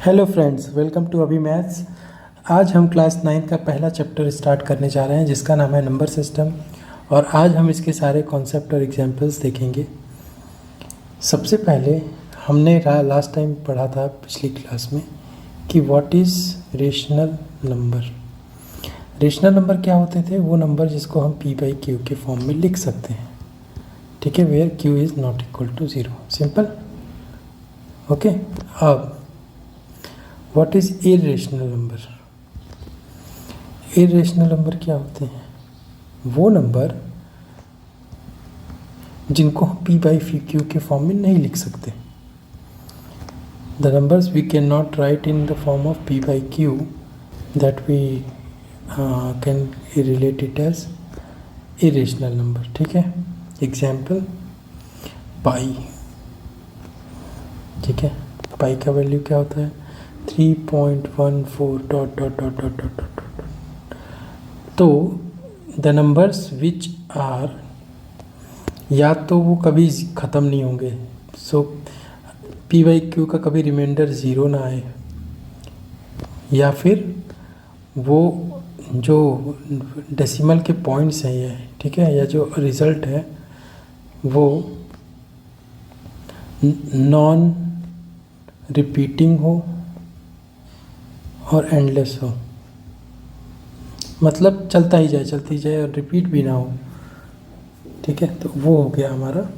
Hello friends, welcome to अभी maths. आज हम क्लास 9 का पहला चैप्टर स्टार्ट करने जा रहे हैं जिसका नाम है नंबर सिस्टम। और आज हम इसके सारे कॉन्सेप्ट और एग्जांपल्स देखेंगे। सबसे पहले हमने लास्ट टाइम पढ़ा था पिछली क्लास में कि what is rational number. Rational number क्या होते थे? वो नंबर जिसको हम p बाई क्यू के फॉर्म में लिख सकते हैं, ठीक है, where q is not equal to 0। Simple, okay. अब what is irrational number? Irrational number क्या होते हैं? वो नंबर जिनको हम p बाई क्यू के फॉर्म में नहीं लिख सकते। The numbers we can not write in the form of p by q, that we can relate it as irrational number, ठीक है। एग्जाम्पल पाई, ठीक है। पाई का वैल्यू क्या होता है? 3.14 dot dot dot dot dot dot. तो द नंबर्स विच आर, या तो वो कभी ख़त्म नहीं होंगे, सो p बाई क्यू का कभी रिमाइंडर ज़ीरो ना आए, या फिर वो जो डेसिमल के पॉइंट्स हैं ये, ठीक है, या जो रिज़ल्ट है वो नॉन रिपीटिंग हो और एंडलेस हो, मतलब चलता ही जाए और रिपीट भी ना हो, ठीक है। तो वो हो गया हमारा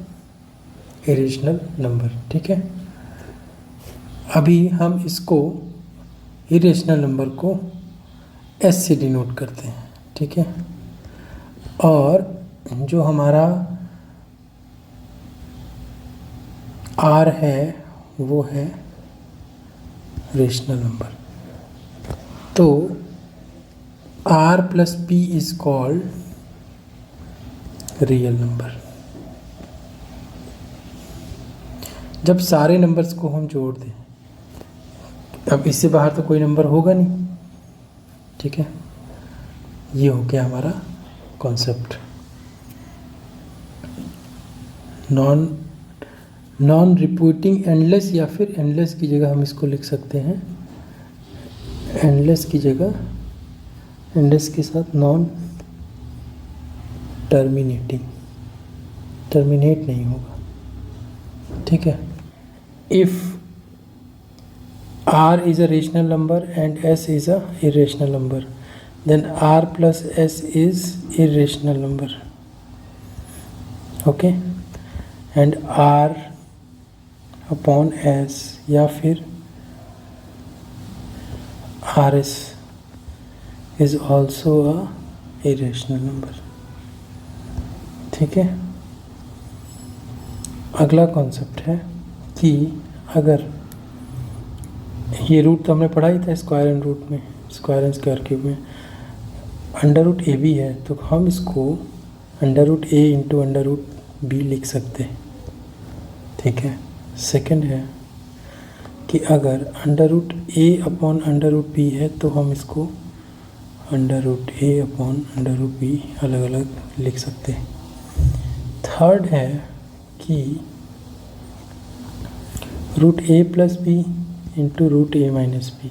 इरेशनल नंबर, ठीक है। अभी हम इसको इरेशनल नंबर को s से डिनोट करते हैं, ठीक है। और जो हमारा r है वो है रेशनल नंबर। तो r plus p is called real number. जब सारे नंबर्स को हम जोड़ दें, अब इससे बाहर तो कोई नंबर होगा नहीं, ठीक है। ये हो गया हमारा कॉन्सेप्ट। नॉन रिपीटिंग एंडलेस, या फिर एंडलेस की जगह हम इसको लिख सकते हैं, एंडलेस की जगह, एंडलेस के साथ नॉन टर्मिनेटिंग, टर्मिनेट नहीं होगा, ठीक है। If r is a rational number and s is a irrational number, then r plus s is irrational number, okay, and r upon s या फिर rs is also a irrational number, ठीक है। अगला concept है कि अगर ये root तो हमने पढ़ा ही था स्क्वायर एंड रूट में, स्क्वायर एंड स्क्वायर क्यूब में, अंडर रूट ए बी है, तो हम इसको अंडर रूट ए इंटू अंडर रूट बी लिख सकते हैं, ठीक है। सेकंड है कि अगर अंडर रूट ए अपॉन अंडर रूट बी है तो हम इसको अंडर रूट ए अपॉन अंडर रूट बी अलग अलग लिख सकते हैं। थर्ड है कि root a plus B into root a minus b.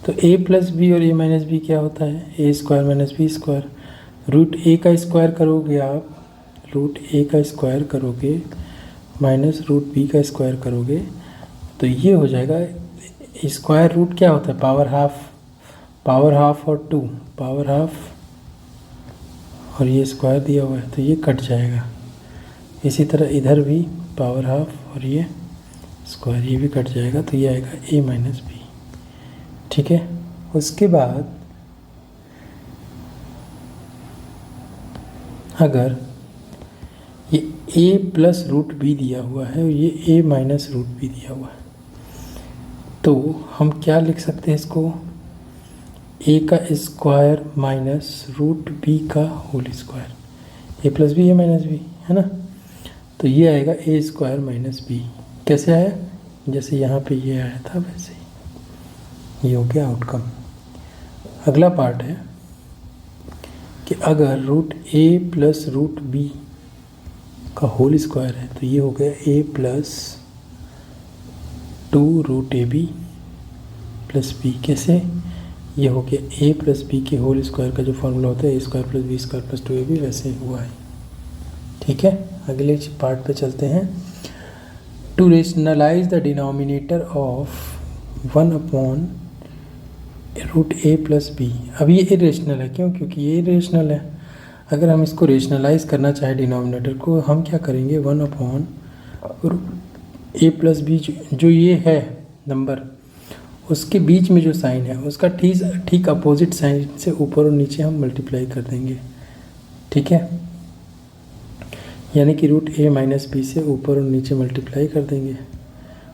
तो ए प्लस बी और ए माइनस बी क्या होता है? A square minus b square. Root a का स्क्वायर करोगे आप, रूट ए का स्क्वायर करोगे माइनस रूट बी का स्क्वायर करोगे, तो ये हो जाएगा। स्क्वायर रूट क्या होता है? पावर हाफ और 2 पावर हाफ, और ये स्क्वायर दिया हुआ है तो ये कट जाएगा। इसी तरह इधर भी पावर हाफ और ये स्क्वायर, ये भी कट जाएगा, तो ये आएगा a माइनस बी, ठीक है। उसके बाद अगर ये a प्लस रूट बी दिया हुआ है और ये a माइनस रूट बी दिया हुआ है, तो हम क्या लिख सकते हैं इसको? a का स्क्वायर माइनस रूट बी का whole square. a plus b a minus b है ना, तो ये आएगा a स्क्वायर माइनस बी। कैसे आया? जैसे यहाँ पे ये आया था वैसे ही, ये हो गया आउटकम। अगला पार्ट है कि अगर root a plus root b का होल स्क्वायर है तो ये हो गया a plus 2 root a b plus b. कैसे? ये हो गया ए प्लस बी के होल स्क्वायर का जो फॉर्मूला होता है a square plus b square plus 2ab, वैसे हुआ है। ठीक है, अगले पार्ट पे चलते हैं। To rationalise the denominator of 1 upon root a plus b. अब ये इरेशनल है, क्यों? क्योंकि ये इरेशनल है। अगर हम इसको रेशनलाइज करना चाहे डिनोमिनेटर को, हम क्या करेंगे, 1 अपॉन ए प्लस बी जो ये है नंबर, उसके बीच में जो साइन है उसका ठीक अपोजिट साइन से ऊपर और नीचे हम मल्टीप्लाई कर देंगे। ठीक है, यानी कि रूट ए माइनस बी से ऊपर और नीचे मल्टीप्लाई कर देंगे,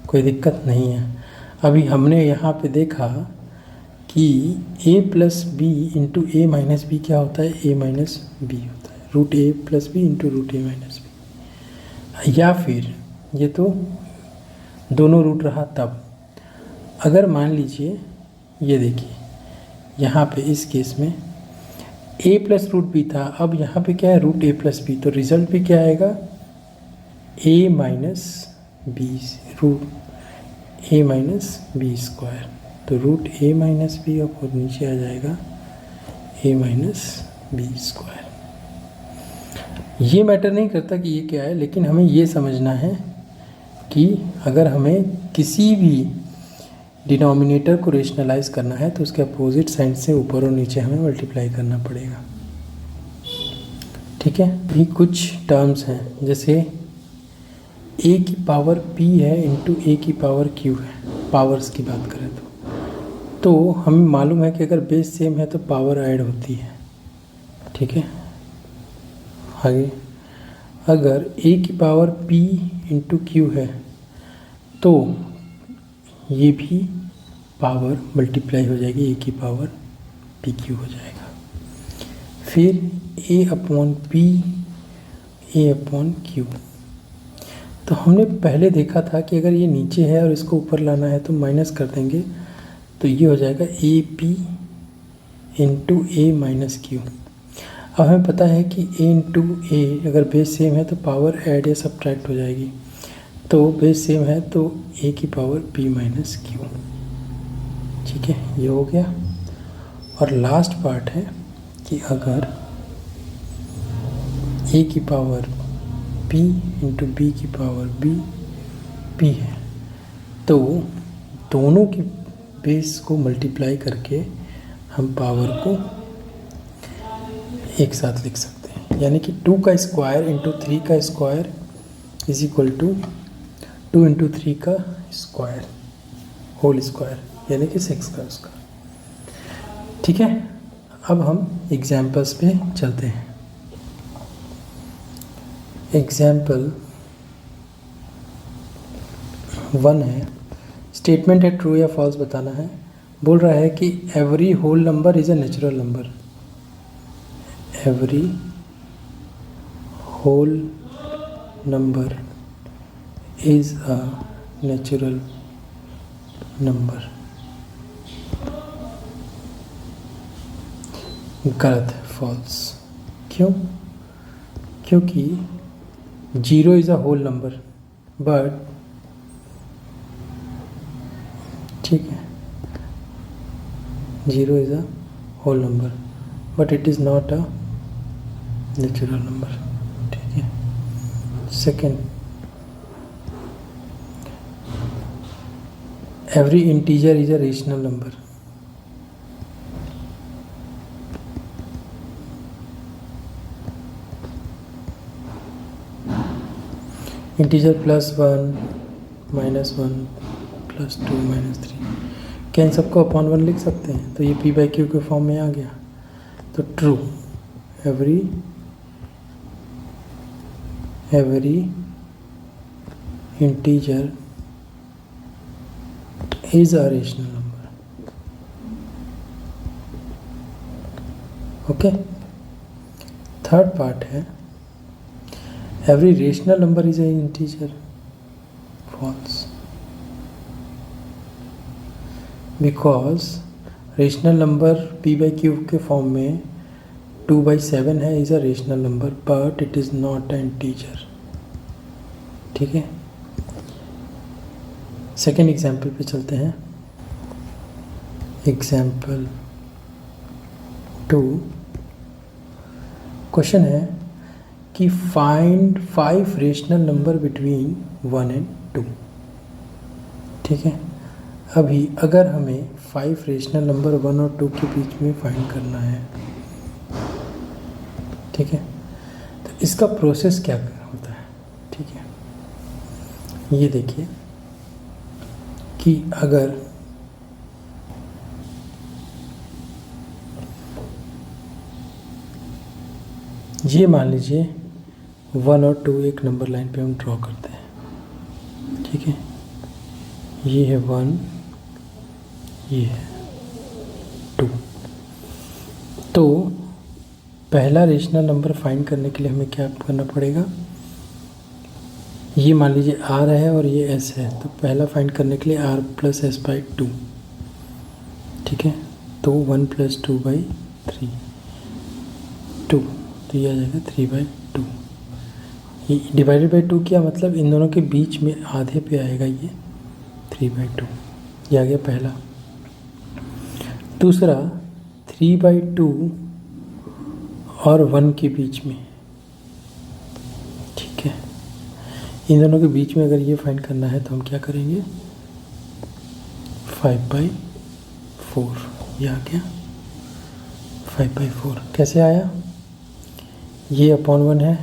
कोई दिक्कत नहीं है। अभी हमने यहाँ पे देखा कि ए प्लस बी इंटू ए माइनस बी क्या होता है, ए माइनस बी होता है, root a plus B into root a minus B. या फिर ये तो दोनों रूट रहा तब, अगर मान लीजिए ये देखिए यहाँ पे इस केस में a प्लस रूट बी था, अब यहाँ पे क्या है, रूट ए प्लस बी, तो रिजल्ट भी क्या आएगा, a minus b, root a minus b square, तो रूट ए माइनस बी और नीचे आ जाएगा a माइनस बी स्क्वायर। ये मैटर नहीं करता कि ये क्या है, लेकिन हमें ये समझना है कि अगर हमें किसी भी डिनोमिनेटर को रेशनलाइज करना है तो उसके अपोजिट साइड से ऊपर और नीचे हमें मल्टीप्लाई करना पड़ेगा। ठीक है, भी कुछ टर्म्स हैं, जैसे a की पावर p है इंटू a की पावर q है, पावर्स की बात करें तो हमें मालूम है कि अगर बेस सेम है तो पावर ऐड होती है। ठीक है, आगे अगर a की पावर p इंटू q है तो ये भी पावर मल्टीप्लाई हो जाएगी, ए की पावर पी क्यू हो जाएगा। फिर ए अपॉन पी, ए अपॉन क्यू, तो हमने पहले देखा था कि अगर ये नीचे है और इसको ऊपर लाना है तो माइनस कर देंगे, तो ये हो जाएगा A P into A minus Q. अब हमें पता है कि ए इंटू ए अगर बेस सेम है तो पावर ऐड या सब्ट्रैक्ट हो जाएगी, तो बेस सेम है तो a की पावर p माइनस क्यू। ठीक है, ये हो गया। और लास्ट पार्ट है कि अगर a की पावर p इंटू बी की पावर p है तो दोनों की बेस को मल्टीप्लाई करके हम पावर को एक साथ लिख सकते हैं, यानी कि 2 का स्क्वायर इंटू 3 का square is equal to 2 into 3 का स्क्वायर होल स्क्वायर, यानी कि 6 का स्क्वायर। ठीक है, अब हम एग्जाम्पल्स पे चलते हैं। एग्जाम्पल 1 है, स्टेटमेंट है ट्रू या फॉल्स बताना है। बोल रहा है कि every whole number is a natural number, every whole number is a natural number। गलत है, फॉल्स। क्यों? क्योंकि 0 is a whole number, but ठीक है, 0 is a whole number but it is not a natural number. ठीक है, second, every integer is a rational number। Integer +1 -1 +2 -3, क्या इन सबको अपॉन 1 लिख सकते हैं? तो ये p बाई क्यू के फॉर्म में आ गया, तो true, every integer is a rational number। Okay, third part है every rational number is a integer, false, because rational number p by q के फॉर्म में 2/7 है, is a rational number but it is not a integer. ठीक है, second example पे चलते हैं। Example 2 question है कि find 5 rational number between 1 and 2। ठीक है, अभी अगर हमें 5 रेशनल नंबर 1 और 2 के बीच में फाइंड करना है, ठीक है, तो इसका प्रोसेस क्या होता है। ठीक है, ये देखिए कि अगर ये मान लीजिए 1 और 2 एक नंबर लाइन पे हम ड्रॉ करते हैं। ठीक है, ये है 1, ये है 2। तो पहला रेशनल नंबर फाइंड करने के लिए हमें क्या करना पड़ेगा, ये मान लीजिए r है और ये s है, तो पहला फाइंड करने के लिए r प्लस एस बाई 2। ठीक है, तो 1 प्लस 2 बाई 3 2, तो ये आ जाएगा 3/2। ये डिवाइडेड बाई 2 किया, मतलब इन दोनों के बीच में आधे पे आएगा ये 3/2। ये आ गया पहला। दूसरा 3/2 और 1 के बीच में। ठीक है, इन दोनों के बीच में अगर ये फाइंड करना है तो हम क्या करेंगे, 5/4। ये आ गया 5/4। कैसे आया, ये अपॉन 1 है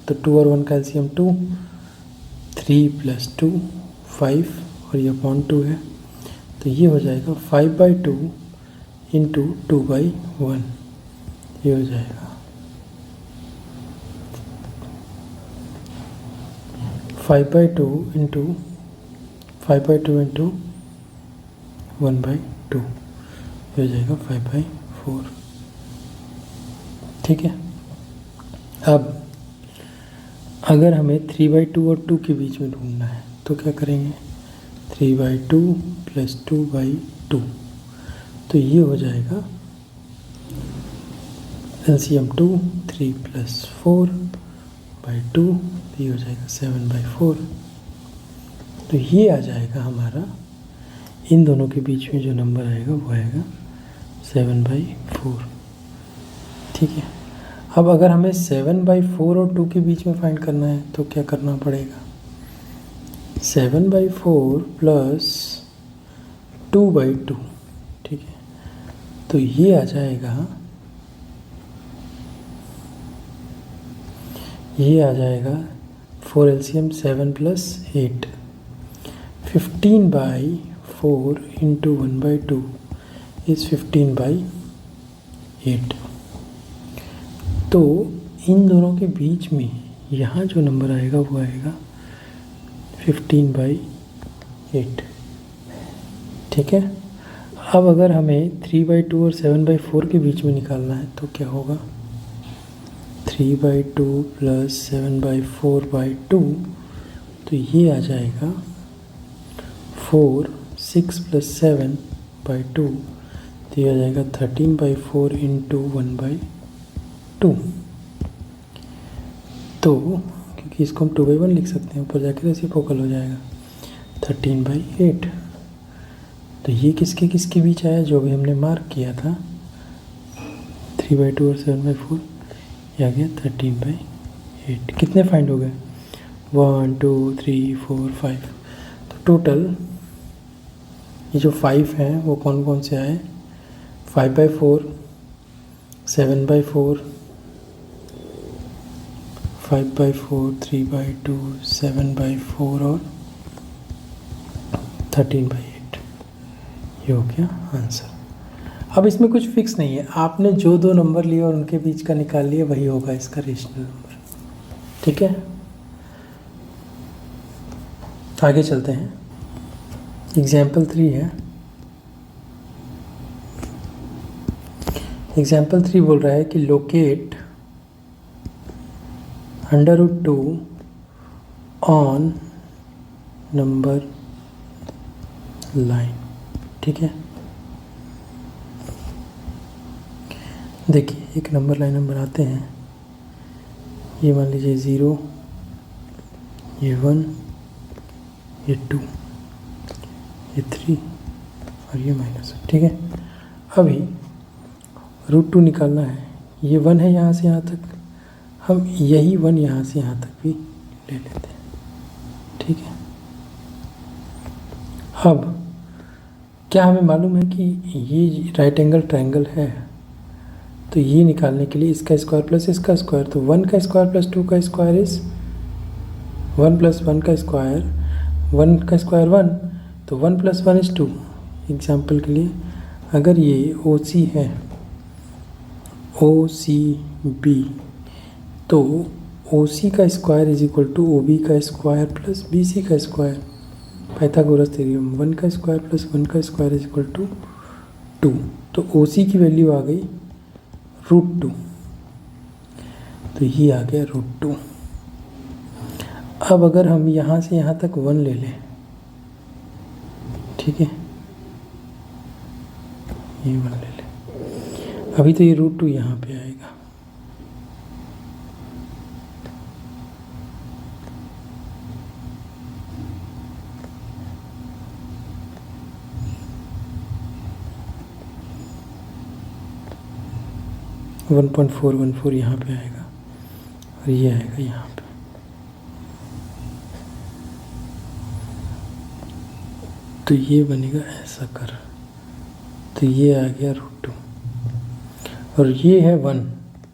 तो 2 और 1 का एलसीएम 2, 3 + 2 5, और ये अपॉन 2 है, तो ये हो जाएगा 5/2 इंटू 2/1। ये हो जाएगा 5/2 इंटू 1/2, ये हो जाएगा 5/4। ठीक है, अब अगर हमें 3/2 और 2 के बीच में ढूंढना है तो क्या करेंगे, 3/2 + 2/2, तो ये हो जाएगा एलसीएम 2, 3 + 4/2, ये हो जाएगा 7/4। तो ये आ जाएगा हमारा, इन दोनों के बीच में जो नंबर आएगा वो आएगा 7/4। ठीक है, अब अगर हमें 7/4 और 2 के बीच में फाइंड करना है तो क्या करना पड़ेगा, 7/4 + 2/2। ठीक है, तो ये आ जाएगा, ये आ जाएगा 4 एलसीएम 7 + 8, 15/4 इंटू 1/2 इज़ 15/8। तो इन दोनों के बीच में यहाँ जो नंबर आएगा वो आएगा 15/8। ठीक है, अब अगर हमें 3/2 और 7/4 के बीच में निकालना है तो क्या होगा, 3/2 + 7/4/2, तो ये आ जाएगा 4, 6 + 7/2, तो ये आ जाएगा 13/4 इंटू 1/2। तो क्योंकि इसको हम 2/1 लिख सकते हैं, ऊपर जाके रेसिप्रोकल हो जाएगा 13/8। तो ये किसके किसके बीच आया, जो भी हमने मार्क किया था 3/2 और 7/4, ये आ गया 13/8। कितने फाइंड हो गए, 1 2 3 4 5। तो टोटल ये जो 5 हैं वो कौन कौन से आए, 5/4, 7/4, 5/4, 3/2, 7/4 और 13/8। ये हो गया आंसर। अब इसमें कुछ फिक्स नहीं है, आपने जो दो नंबर लिए और उनके बीच का निकाल लिया वही होगा इसका रेशनल नंबर। ठीक है, आगे चलते हैं। एग्जाम्पल 3 है। एग्जाम्पल 3 बोल रहा है कि लोकेट √2 ऑन नंबर लाइन। ठीक है, देखिए एक नंबर लाइन हम बनाते हैं। ये मान लीजिए 0, ये 1, ये 2, ये 3 और ये माइनस 1, ठीक है। अभी √2 निकालना है, ये 1 है यहाँ से यहाँ तक, हम यही 1 यहाँ से यहाँ तक भी ले लेते हैं, ठीक है। अब क्या हमें मालूम है कि ये राइट एंगल ट्रायंगल है, तो ये निकालने के लिए इसका स्क्वायर प्लस इसका स्क्वायर, तो 1 का स्क्वायर प्लस 2 का स्क्वायर इज 1 प्लस 1 का स्क्वायर, 1 का स्क्वायर 1, तो 1 प्लस 1 इज 2। एग्जाम्पल के लिए अगर ये OC है, OCB, तो OC का square is equal to OB का स्क्वायर प्लस BC का स्क्वायर, पाइथागोरस थ्योरम, 1 का स्क्वायर प्लस 1 का स्क्वायर इज इक्वल टू 2। तो OC की वैल्यू आ गई √2, तो ये आ गया √2। अब अगर हम यहाँ से यहाँ तक 1 ले लें, ठीक है, ये 1 ले लें, अभी तो ये √2 यहाँ पे आएगा, वन 1.414 यहाँ पे आएगा और ये आएगा यहाँ पे। तो ये बनेगा ऐसा कर, तो ये आ गया √2 और ये है 1,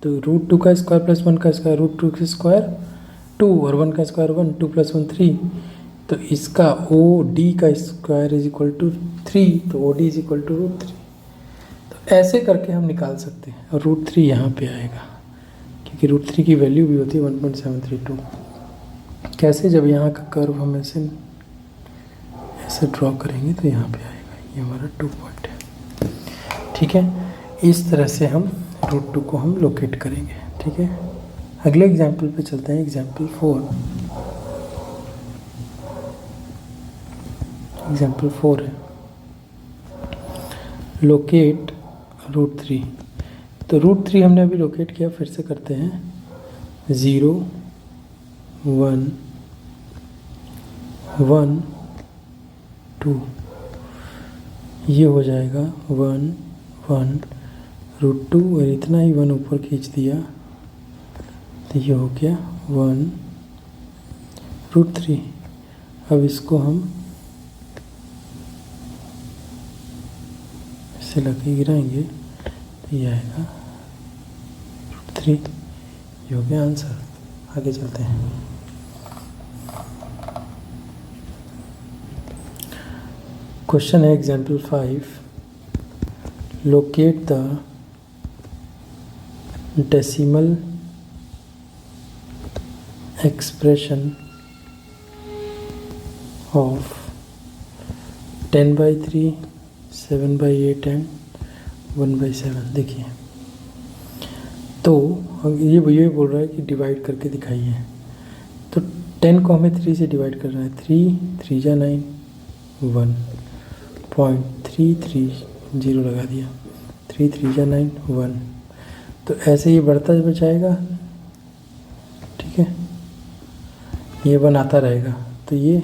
तो √2 का स्क्वायर प्लस 1 का स्क्वायर, √2 का स्क्वायर 2 और 1 का स्क्वायर 1, 2 प्लस 1 3, तो इसका OD का स्क्वायर इज इक्वल टू 3, तो OD इज इक्वल टू √3। तो ऐसे करके हम निकाल सकते हैं, और √3 यहाँ पे आएगा क्योंकि √3 की वैल्यू भी होती है 1.732। कैसे, जब यहाँ का कर्व हम ऐसे ड्रॉ करेंगे तो यहाँ पे आएगा, ये हमारा 2 पॉइंट है, ठीक है। इस तरह से हम √2 को हम लोकेट करेंगे, ठीक है। अगले एग्जाम्पल पे चलते हैं, एग्जाम्पल 4। एग्जाम्पल 4 है लोकेट √3। तो √3 हमने अभी लोकेट किया, फिर से करते हैं, 0 1 1 2, ये हो जाएगा 1 1 √2 और इतना ही 1 ऊपर खींच दिया, तो ये हो गया 1 √3। अब इसको हम ऐसे लगे गिराएंगे, तो ये आएगा √3, ये हो गया आंसर। आगे चलते हैं। क्वेश्चन है example 5, locate the decimal expression of 10/3, 7/8 and 1/7। देखिए, तो ये बोल रहा है कि डिवाइड करके दिखाइए। तो 10 को हमें 3 से डिवाइड करना है, 3 3 जा 9, 1.330 लगा दिया, 3 3 जा 9 1। तो ऐसे ही बढ़ता जाएगा, ठीक है, ये 1 आता रहेगा। तो ये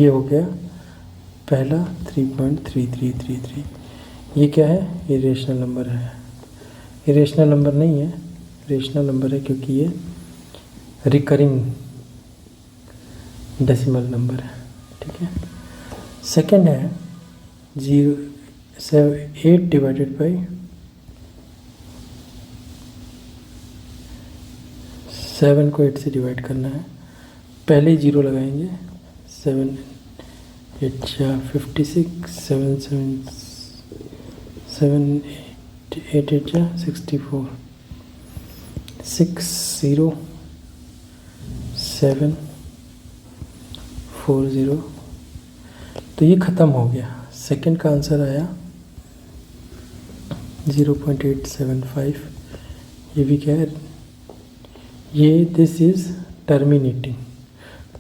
हो गया पहला 3.3333। ये क्या है, ये रेशनल नंबर है, ये रेशनल नंबर नहीं है, रेशनल नंबर है क्योंकि ये रिकरिंग डेसिमल नंबर है, ठीक है। सेकंड है 8 डिवाइडेड बाई 7 को 8 से डिवाइड करना है। पहले 0 लगाएंगे, 7 8 56, 7 8 8 64, 6 0 7 4 0। तो ये ख़त्म हो गया। सेकंड का आंसर आया 0.875। ये भी क्या है, ये दिस इज़ टर्मिनेटिंग।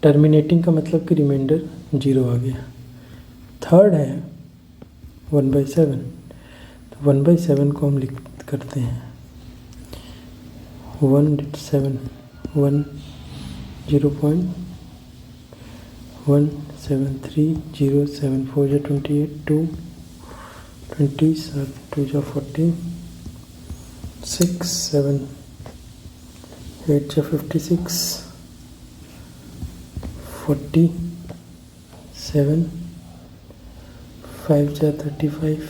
टर्मिनेटिंग का मतलब कि रिमाइंडर 0 आ गया। थर्ड है 1/7। तो 1/7 को हम लिख करते हैं 0.1 7 4 जा 28 2 20 7 2 जा 40 6 7 8 जा 56 40 7 5 जा 35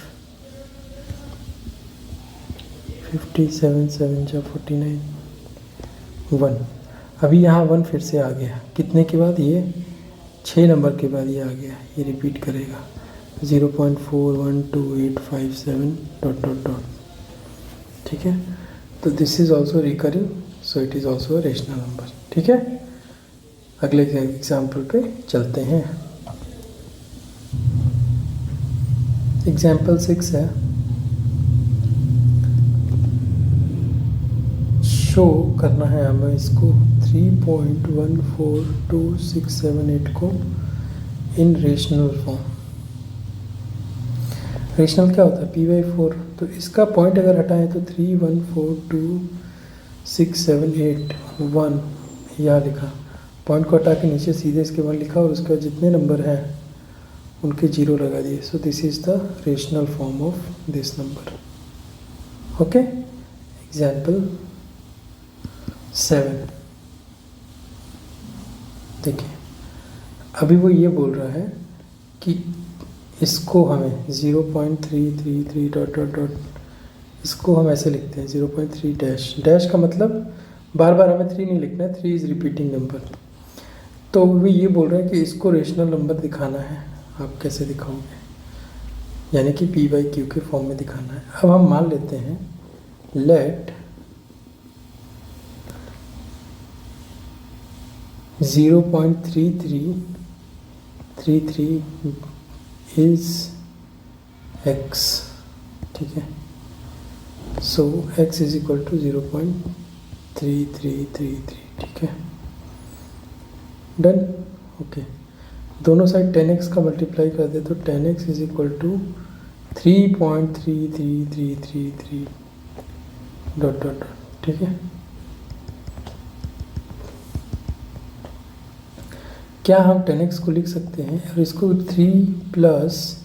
57 7 जा 49 1। अभी यहाँ 1 फिर से आ गया, कितने के बाद? ये 6 नंबर के बाद ये आ गया, ये रिपीट करेगा 0.412857 डॉट डॉट डॉट। ठीक है, तो this is also recurring, so it is also a rational number. ठीक है, अगले एग्जाम्पल पे चलते हैं। एग्जाम्पल 6 है, शो करना है हमें इसको 3.142678 को इन रेशनल फॉर्म। रेशनल क्या होता है? p/4। तो इसका पॉइंट अगर हटाएं तो 3142678 यहाँ लिखा, पॉइंट को हटा के नीचे सीधे इसके 1 लिखा और उसके बाद जितने नंबर हैं उनके 0 लगा दिए। So this is the rational form of this number. Okay, example 7 देखिए, अभी वो ये बोल रहा है कि इसको हमें 0.333 डॉट डॉट डॉट, इसको हम ऐसे लिखते हैं 0.3 डैश। डैश का मतलब बार बार हमें 3 नहीं लिखना है, 3 इज़ रिपीटिंग नंबर। तो वो ये बोल रहे हैं कि इसको रेशनल नंबर दिखाना है। आप कैसे दिखाओगे? यानी कि p/q के फॉर्म में दिखाना है। अब हम मान लेते हैं लेट 0.3333 इज x। ठीक है, सो x इज इक्वल टू 0.3333। ठीक है, डन। ओके, दोनों साइड 10x का मल्टीप्लाई कर दे तो 10x is equal to 3.33333 dot dot dot. ठीक है, क्या हम 10x को लिख सकते हैं और इसको 3 प्लस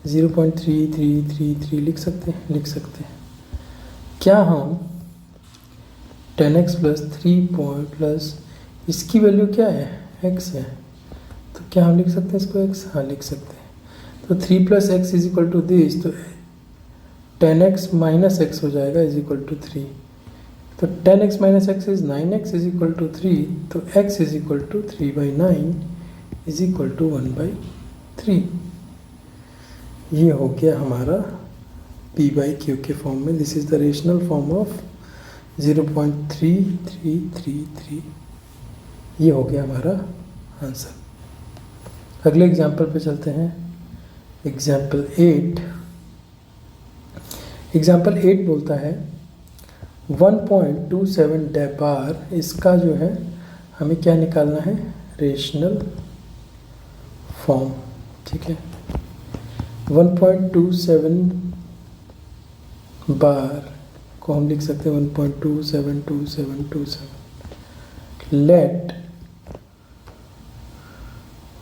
0.3333 लिख सकते हैं? लिख सकते हैं। क्या हम 10x प्लस 3 प्लस इसकी वैल्यू क्या है? x है, तो क्या हम लिख सकते हैं इसको x? हाँ, लिख सकते हैं। तो 3 plus x is equal to this, तो 10x माइनस एक्स हो जाएगा इज इक्वल टू 3। तो 10x minus x is 9x is equal to 3, तो x is equal to 3/9 is equal to 1/3। ये हो गया हमारा p/q के फॉर्म में। This is the rational form of 0.3333। ये हो गया हमारा आंसर। अगले एग्जाम्पल पे चलते हैं, एग्जाम्पल 8। एग्जाम्पल 8 बोलता है 1.27 बार, इसका जो है हमें क्या निकालना है? Rational form. ठीक है, 1.27 बार को हम लिख सकते हैं 1.272727। Let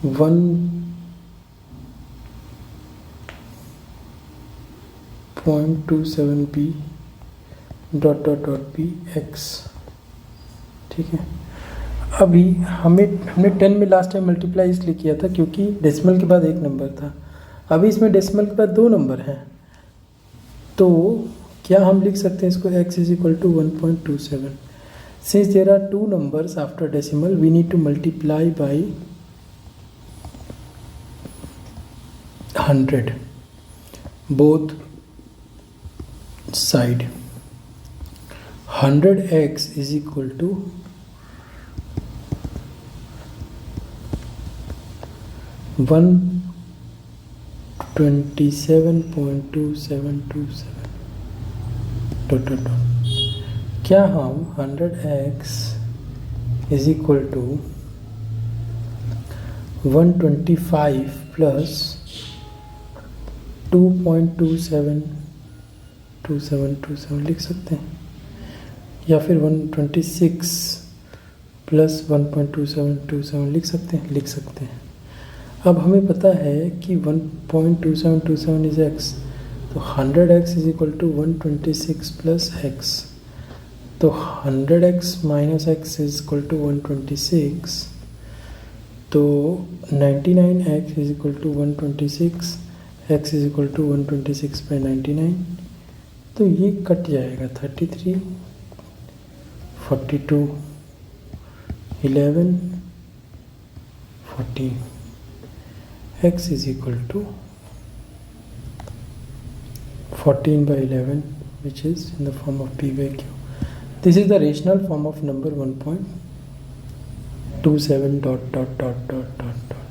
1.27 be dot dot dot be x. ठीक है, अभी हमने 10 में लास्ट टाइम मल्टीप्लाई इसलिए किया था क्योंकि डेसिमल के बाद एक नंबर था। अभी इसमें डेसिमल के बाद 2 नंबर हैं, तो क्या हम लिख सकते हैं इसको x is equal to 1.27। Since there are 2 numbers after decimal we need to multiply by 100 both side. 100x is equal to 127.2727 dot dot dot. क्या हम 100x is equal to 125 plus 2.272727 लिख सकते हैं, या फिर 126 प्लस 1.2727 लिख सकते हैं? लिख सकते हैं। अब हमें पता है कि 1.2727 इज x, तो 100x is equal to 126 plus x, तो 100x minus x is equal to 126, तो 99x is equal to 126, x is equal to 126 by 99, तो ये कट जाएगा 33, 42, 11, 14, x is equal to 14 by 11, which is in the form of p by q. This is the rational form of number 1.27 dot dot dot dot dot dot.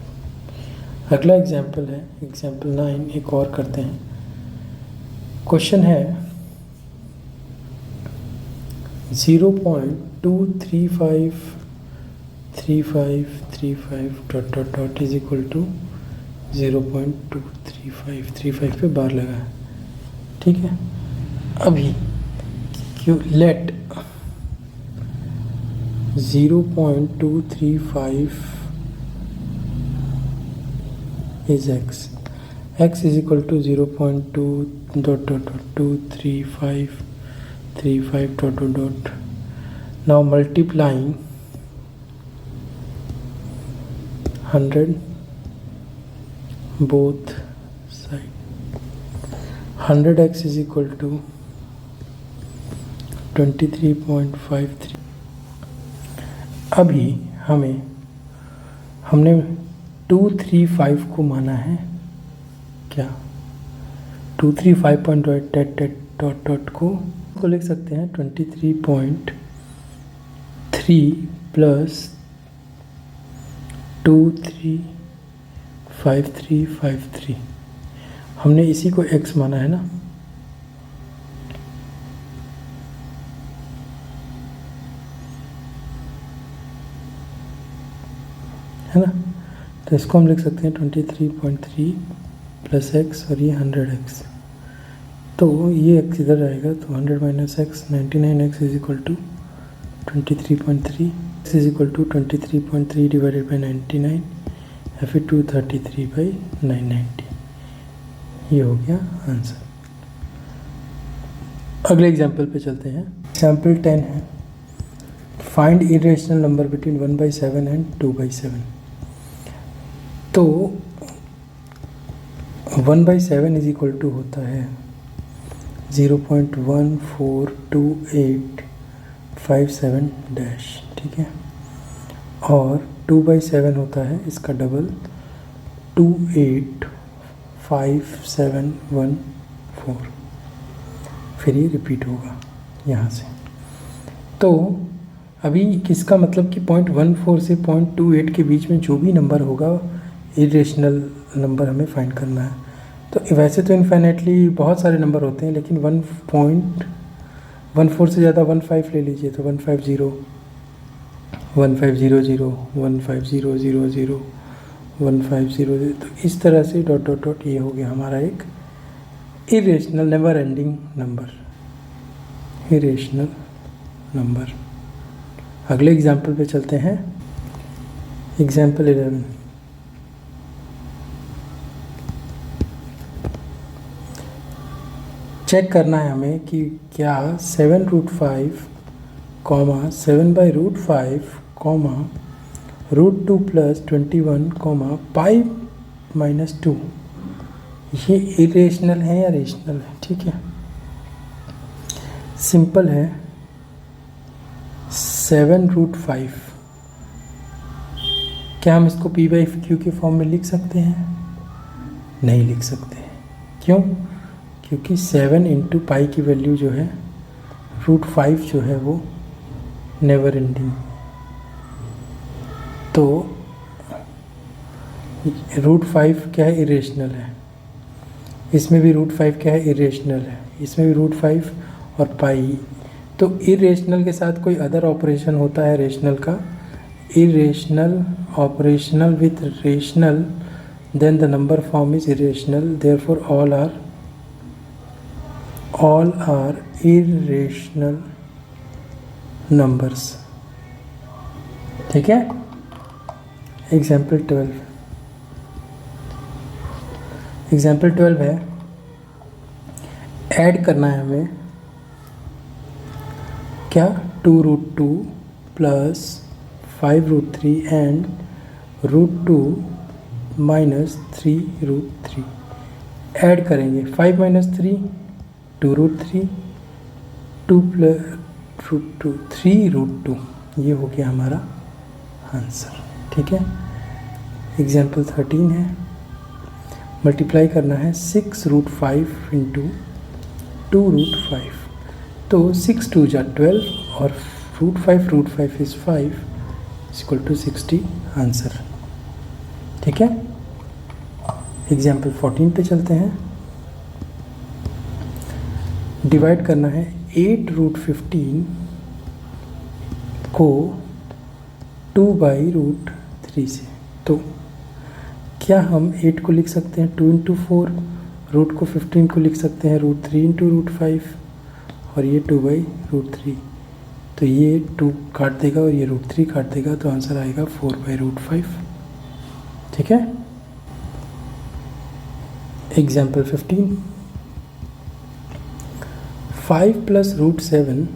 अगला example है example 9, एक और करते हैं। Question है 0.2353535 dot dot dot is equal to 0.23535 पे bar लगा है, ठीक है। अभी क्यों let 0.235 is x is equal to 0.2 dot dot dot 23535 dot dot dot. Now multiplying 100 both side, 100x is equal to 23.53. अभी हमने 235 को माना है क्या, 235 डॉट डॉट को लिख सकते हैं 23.3 प्लस 235353, हमने इसी को x माना है ना, है ना, तो इसको हम लिख सकते हैं 23.3 प्लस x और ये 100x, तो ये x इधर आएगा, तो 100 minus x 99x is equal to 23.3, x is equal to 23.3 divided by 99 या फिर 233 बाई 990, ये हो गया आंसर। अगले एग्जाम्पल पे चलते हैं। एग्जाम्पल 10 है, find irrational number between 1/7 and 2/7। तो 1/7 इज इक्वल टू होता है 0.142857 डैश, ठीक है, और 2/7 होता है इसका डबल 285714, फिर ये रिपीट होगा यहाँ से। तो अभी किसका मतलब कि 0.14 से 0.28 के बीच में जो भी नंबर होगा इरेशनल नंबर हमें फाइंड करना है। तो वैसे तो इनफाइनाइटली बहुत सारे नंबर होते हैं, लेकिन 1.14 से ज़्यादा 15 ले लीजिए, तो 150, 1500, 15000, 1500, तो इस तरह से डॉट डॉट डॉट ये हो गया हमारा एक irrational never ending number, irrational number. अगले एग्जाम्पल पे चलते हैं। एग्जाम्पल 11, चेक करना है हमें कि क्या 7√5, 7/√5, √2 प्लस 21, पाई माइनस 2 ये इरेशनल है या रेशनल है, ठीक है। सिंपल है, 7√5 क्या हम इसको p/q के फॉर्म में लिख सकते हैं? नहीं लिख सकते। क्यों? क्योंकि 7 इंटू पाई की वैल्यू जो है √5 जो है वो नेवर एंडिंग, तो √5 क्या है, इरेशनल है। इसमें भी √5 क्या है, इरेशनल है। इसमें भी √5 और पाई, तो इरेशनल के साथ कोई अदर ऑपरेशन होता है रेशनल का, irrational operational with rational, then the number form is irrational, therefore all are irrational numbers, ठीक है। एग्जाम्पल 12, एग्जाम्पल 12 है, ऐड करना है हमें क्या, 2√2 प्लस 5√3 एंड √2 माइनस 3√3 ऐड करेंगे। 5 माइनस 3 2√3, 2 प्लस √2 3√2, ये हो गया हमारा आंसर। ठीक है। एग्जाम्पल 13 है, मल्टीप्लाई करना है 6√5 इंटू 2√5, तो 6 2 जा 12 और √5 इज़ 5 इक्वल टू 60 आंसर। ठीक है। एग्जाम्पल 14 पे चलते हैं। डिवाइड करना है 8√15 को 2/√3 से। तो क्या हम 8 को लिख सकते हैं 2 इंटू 4, रूट को 15 को लिख सकते हैं √3 इंटू √5, और ये 2/√3, तो ये 2 काट देगा और ये √3 काट देगा, तो आंसर आएगा 4/√5। ठीक है। एग्जाम्पल 15, 5 प्लस √7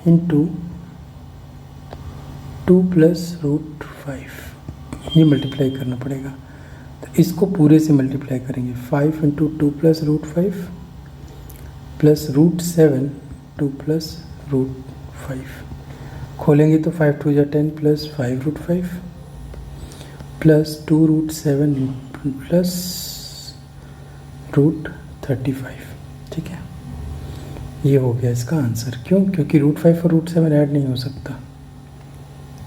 इंटू 2 प्लस √5, ये मल्टीप्लाई करना पड़ेगा। तो इसको पूरे से मल्टीप्लाई करेंगे, 5 इंटू 2 प्लस √5 प्लस √7 2 प्लस √5, खोलेंगे तो 5 2 जा 10 प्लस 5√5 प्लस 2√7 प्लस √35। ठीक है, ये हो गया इसका आंसर। क्यों? क्योंकि √5 और √7 ऐड नहीं हो सकता।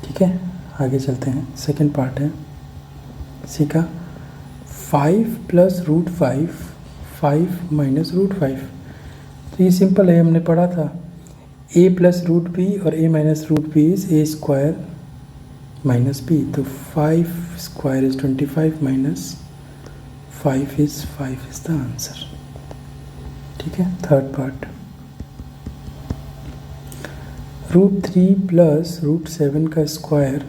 ठीक है, आगे चलते हैं। सेकंड पार्ट है इसी का, 5 प्लस √5 5 माइनस √5, तो ये सिंपल है, हमने पढ़ा था a प्लस √b और a minus √b is a square minus b, तो 5 square is 25 minus 5 is the answer. ठीक है। थर्ड पार्ट, √3 प्लस √7 का स्क्वायर,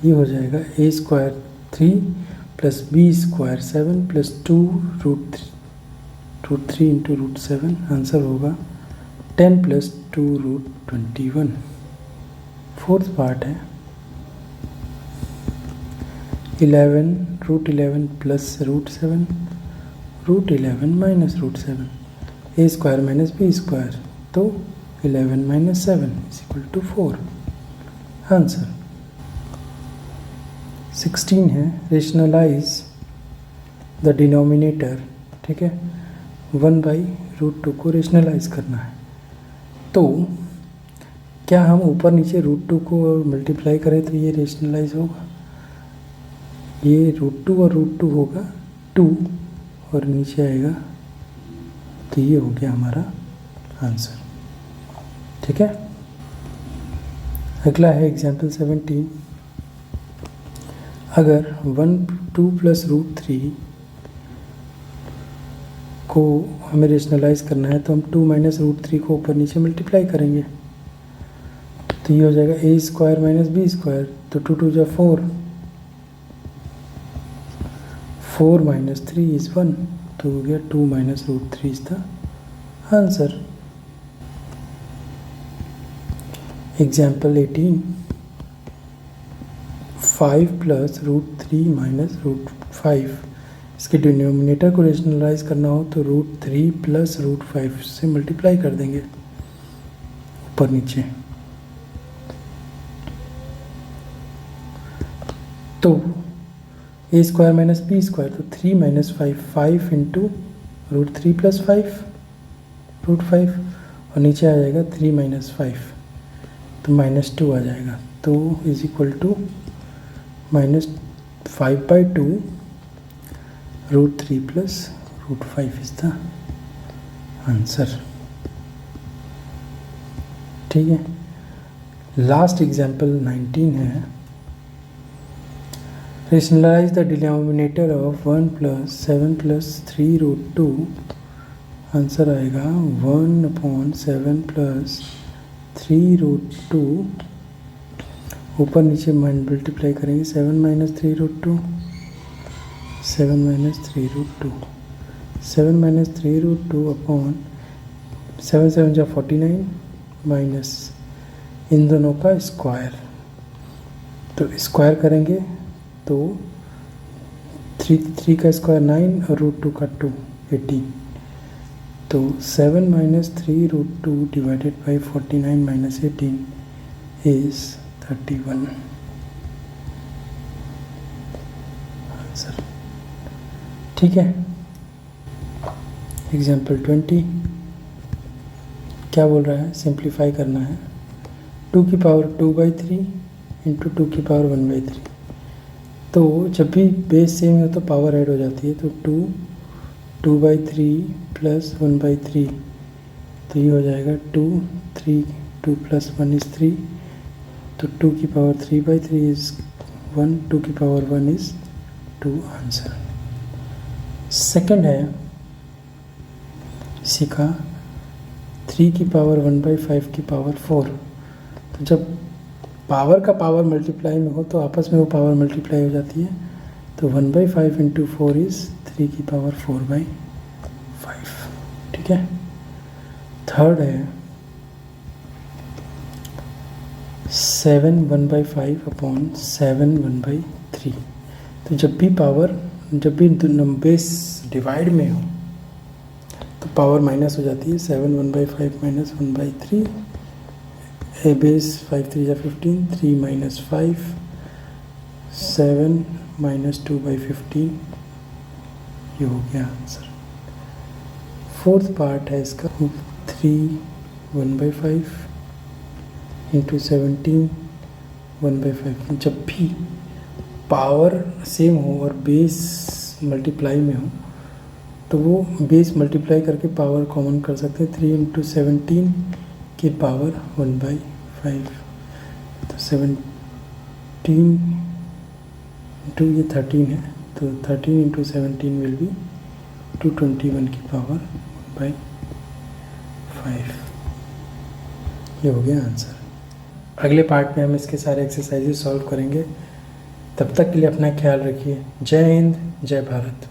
ये हो जाएगा a square 3 plus b square 7 plus 2 √3 into √7, answer होगा 10 प्लस 2 √21। फोर्थ पार्ट है 11 √11 plus √7 √11 minus √7, a square minus b square, तो 11 minus 7 is equal to 4, answer. 16 है, रेशनलाइज द डिनोमिनेटर। ठीक है, 1/√2 को रेशनलाइज करना है, तो क्या हम ऊपर नीचे √2 को मल्टीप्लाई करें तो ये रेशनलाइज होगा, ये √2 और √2 होगा 2 और नीचे आएगा, तो ये हो गया हमारा आंसर। ठीक है। अगला है एग्जाम्पल 17, अगर 2 प्लस √3 को हमें रेशनलाइज करना है, तो हम 2 माइनस √3 को ऊपर नीचे मल्टीप्लाई करेंगे, तो ये हो जाएगा a square minus b square, तो 2 2 जा 4, 4 माइनस 3 इज़ 1, तो हो गया 2 minus √3 is the answer. Example 18, 5 plus √3 minus √5, इसके डिनोमिनेटर को रेशनलाइज करना हो तो √3 प्लस √5 से मल्टीप्लाई कर देंगे ऊपर नीचे, तो a square minus b square, तो 3 माइनस 5 5 इंटू √3 प्लस 5 √5, और नीचे आ जाएगा 3 माइनस 5, तो -2 आ जाएगा, तो is equal to -5/2 √3 plus √5 is the answer. ठीक है। लास्ट एग्जाम्पल 19 है, rationalise the denominator of 1 plus 7 plus 3√2, answer आएगा 1/7 प्लस 3√2, ऊपर नीचे मल्टीप्लाई करेंगे 7 माइनस 3√2, 7 माइनस 3√2, 7 माइनस 3√2 अपॉन 7 7 जा 49 माइनस इन दोनों का स्क्वायर, तो स्क्वायर करेंगे तो 3 का स्क्वायर 9 और √2 का 2 18, तो 7 minus 3√2 divided by 49 minus 18 is 31 answer. ठीक है। एग्जाम्पल 20 क्या बोल रहा है, सिंप्लीफाई करना है। 2 की पावर 2/3 इंटू 2 की पावर 1/3, तो जब भी बेस सेम हो तो पावर ऐड हो जाती है, तो 2/3 प्लस 1/3, तो ये हो जाएगा 2 प्लस 1 इज़ 3, तो 2 की पावर 3/3 इज़ 1, 2 की पावर 1 इज़ 2 आंसर। सेकंड है इसी का 3 की पावर 1/5 की पावर 4, तो जब पावर का पावर मल्टीप्लाई में हो तो आपस में वो पावर मल्टीप्लाई हो जाती है, तो 1/5 इंटू 4 इज़ 3 की पावर 4/5। ठीक है। थर्ड है 7 1/5 अपॉन 7 1/3, तो जब भी बेस डिवाइड में हो तो पावर माइनस हो जाती है, 7 1/5 माइनस 1/3, ए बेस 5 3 या 15, 3 माइनस 5, 7 माइनस 2/15, ये हो गया आंसर। फोर्थ पार्ट है इसका 3 1/5 इंटू 17 1/5, जब भी पावर सेम हो और बेस मल्टीप्लाई में हो तो वो बेस मल्टीप्लाई करके पावर कॉमन कर सकते हैं, 3 इंटू 17 की पावर 1/5, तो 17 इंटू ये 13 है, तो 13 इंटू 17 विल बी 221 की पावर 1/5, ये हो गया आंसर। अगले पार्ट में हम इसके सारे एक्सरसाइजेस सॉल्व करेंगे। तब तक के लिए अपना ख्याल रखिए। जय हिंद, जय भारत।